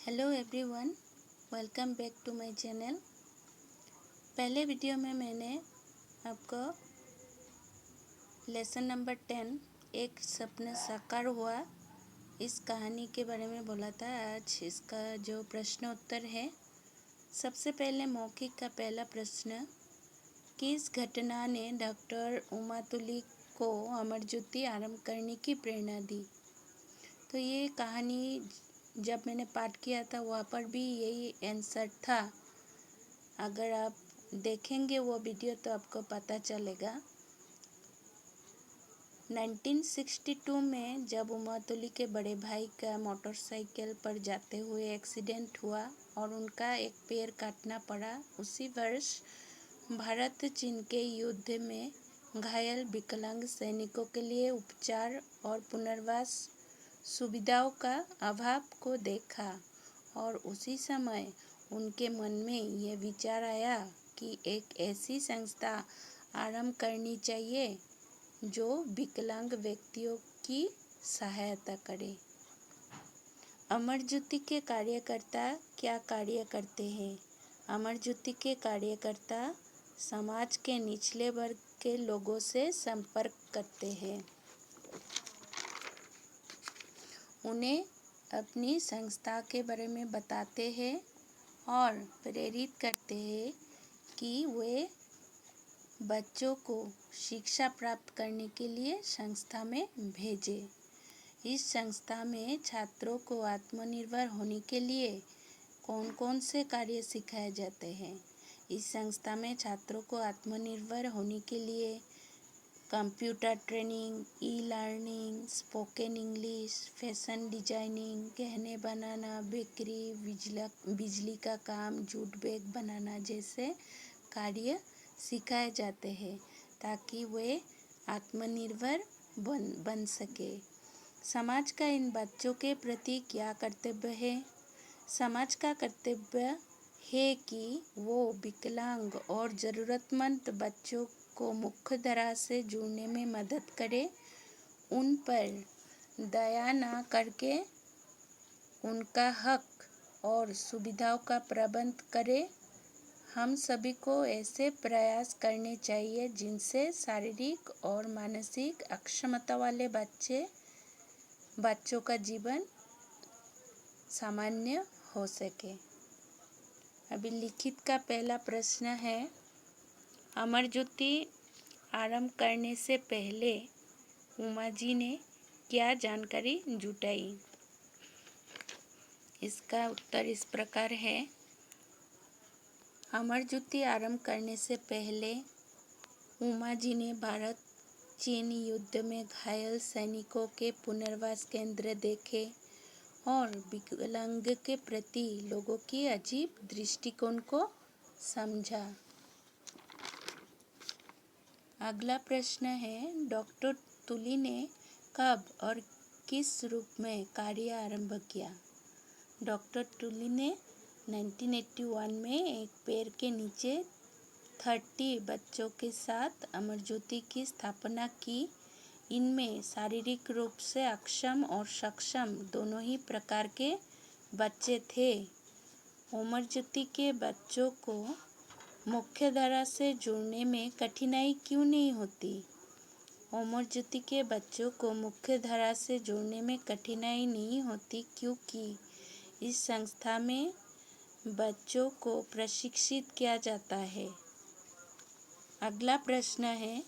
Hello everyone, welcome back to my channel. पहले video में मैंने आपको लेसन नंबर 10 एक सपना साकार हुआ इस कहानी के बारे में बोला था। आज इसका जो प्रश्न उत्तर है, सबसे पहले मौखिक का पहला प्रश्न, किस घटना ने डॉक्टर उमातुली को अमर ज्योति आरंभ करने की प्रेरणा दी। तो ये कहानी जब मैंने पाठ किया था वहाँ पर भी यही आंसर था। अगर आप देखेंगे वो वीडियो तो आपको पता चलेगा। 1962 में जब उमातुली के बड़े भाई का मोटरसाइकिल पर जाते हुए एक्सीडेंट हुआ और उनका एक पैर काटना पड़ा, उसी वर्ष भारत चीन के युद्ध में घायल विकलांग सैनिकों के लिए उपचार और पुनर्वास सुविधाओं का अभाव को देखा और उसी समय उनके मन में यह विचार आया कि एक ऐसी संस्था आरंभ करनी चाहिए जो विकलांग व्यक्तियों की सहायता करे। अमर ज्योति के कार्यकर्ता क्या कार्य करते हैं? अमर ज्योति के कार्यकर्ता समाज के निचले वर्ग के लोगों से संपर्क करते हैं, उन्हें अपनी संस्था के बारे में बताते हैं और प्रेरित करते हैं कि वे बच्चों को शिक्षा प्राप्त करने के लिए संस्था में भेजें। इस संस्था में छात्रों को आत्मनिर्भर होने के लिए कौन कौन से कार्य सिखाए जाते हैं? इस संस्था में छात्रों को आत्मनिर्भर होने के लिए computer training, e learning, spoken English, fashion designing, गहने बनाना, बेकरी, बिजली का काम, जूट बैग बनाना जैसे कार्य सिखाए जाते हैं ताकि वे आत्मनिर्भर बन सके। समाज का इन बच्चों के प्रति क्या कर्तव्य है? समाज का कर्तव्य है कि वो विकलांग और ज़रूरतमंद बच्चों को मुख्य धारा से जुड़ने में मदद करे, उन पर दया न करके उनका हक और सुविधाओं का प्रबंध करे। हम सभी को ऐसे प्रयास करने चाहिए जिनसे शारीरिक और मानसिक अक्षमता वाले बच्चों का जीवन सामान्य हो सके। अभी लिखित का पहला प्रश्न है, अमर ज्योति आरंभ करने से पहले उमा जी ने क्या जानकारी जुटाई? इसका उत्तर इस प्रकार है, अमर ज्योति आरंभ करने से पहले उमा जी ने भारत चीन युद्ध में घायल सैनिकों के पुनर्वास केंद्र देखे और विकलांग के प्रति लोगों की अजीब दृष्टिकोण को समझा। अगला प्रश्न है, डॉक्टर तुली ने कब और किस रूप में कार्य आरंभ किया? डॉक्टर तुली ने 1981 में एक पैर के नीचे 30 बच्चों के साथ अमर ज्योति की स्थापना की। इनमें शारीरिक रूप से अक्षम और सक्षम दोनों ही प्रकार के बच्चे थे। अमर ज्योति के बच्चों को मुख्य धारा से जुड़ने में कठिनाई क्यों नहीं होती? अमर ज्योति के बच्चों को मुख्य धारा से जोड़ने में कठिनाई नहीं होती क्योंकि इस संस्था में बच्चों को प्रशिक्षित किया जाता है। अगला प्रश्न है,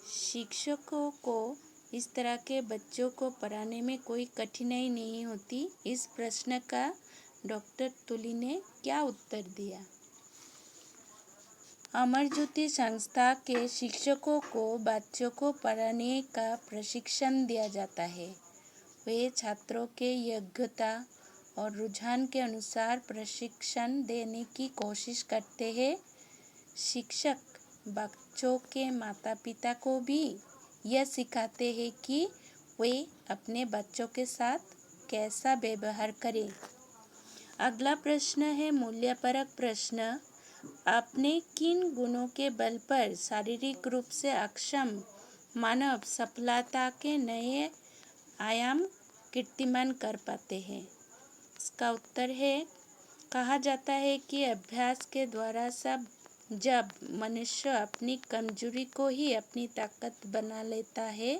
शिक्षकों को इस तरह के बच्चों को पढ़ाने में कोई कठिनाई नहीं होती। इस प्रश्न का डॉक्टर तुली ने क्या उत्तर दिया? अमर ज्योति संस्था के शिक्षकों को बच्चों को पढ़ाने का प्रशिक्षण दिया जाता है। वे छात्रों के योग्यता और रुझान के अनुसार प्रशिक्षण देने की कोशिश करते हैं। शिक्षक बच्चों के माता पिता को भी यह सिखाते हैं कि वे अपने बच्चों के साथ कैसा व्यवहार करें। अगला प्रश्न है मूल्यपरक प्रश्न, आपने किन गुणों के बल पर शारीरिक रूप से अक्षम मानव सफलता के नए आयाम कीर्तिमान कर पाते हैं? इसका उत्तर है, कहा जाता है कि अभ्यास के द्वारा जब मनुष्य अपनी कमजोरी को ही अपनी ताकत बना लेता है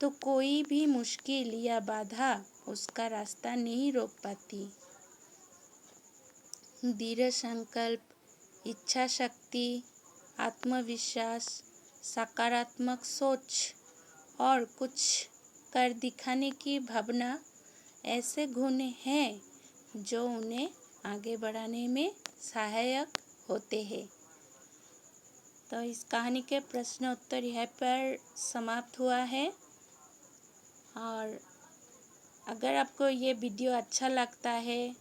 तो कोई भी मुश्किल या बाधा उसका रास्ता नहीं रोक पाती। दृढ़ संकल्प, इच्छा शक्ति, आत्मविश्वास, सकारात्मक सोच और कुछ कर दिखाने की भावना ऐसे गुण हैं जो उन्हें आगे बढ़ाने में सहायक होते हैं। तो इस कहानी के प्रश्न उत्तर यहाँ पर समाप्त हुआ है। और अगर आपको ये वीडियो अच्छा लगता है,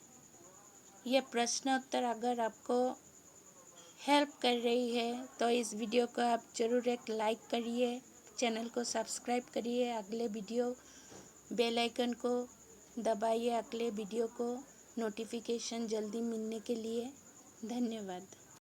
ये प्रश्न उत्तर अगर आपको हेल्प कर रही है तो इस वीडियो को आप ज़रूर एक लाइक करिए, चैनल को सब्सक्राइब करिए, अगले वीडियो बेल आइकन को दबाइए अगले वीडियो को नोटिफिकेशन जल्दी मिलने के लिए। धन्यवाद।